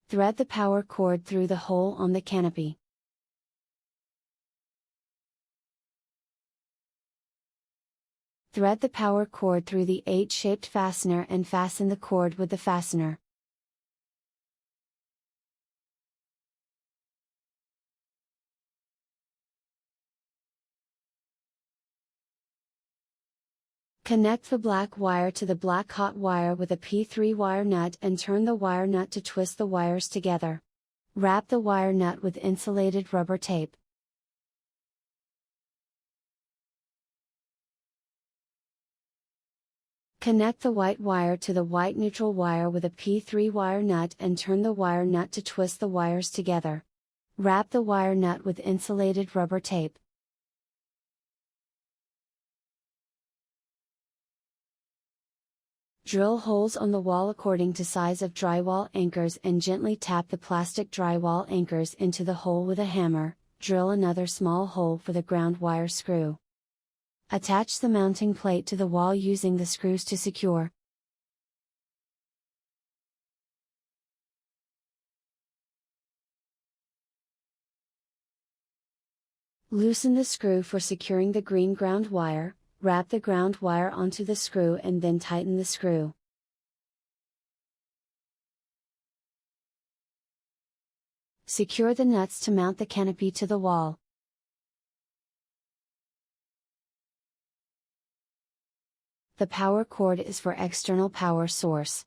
Thread the power cord through the hole on the canopy. Thread the power cord through the H-shaped fastener and fasten the cord with the fastener. Connect the black wire to the black hot wire with a P3 wire nut and turn the wire nut to twist the wires together. Wrap the wire nut with insulated rubber tape. Connect the white wire to the white neutral wire with a P3 wire nut and turn the wire nut to twist the wires together. Wrap the wire nut with insulated rubber tape. Drill holes on the wall according to size of drywall anchors and gently tap the plastic drywall anchors into the hole with a hammer. Drill another small hole for the ground wire screw. Attach the mounting plate to the wall using the screws to secure. Loosen the screw for securing the green ground wire, wrap the ground wire onto the screw and then tighten the screw. Secure the nuts to mount the canopy to the wall. The power cord is for external power source.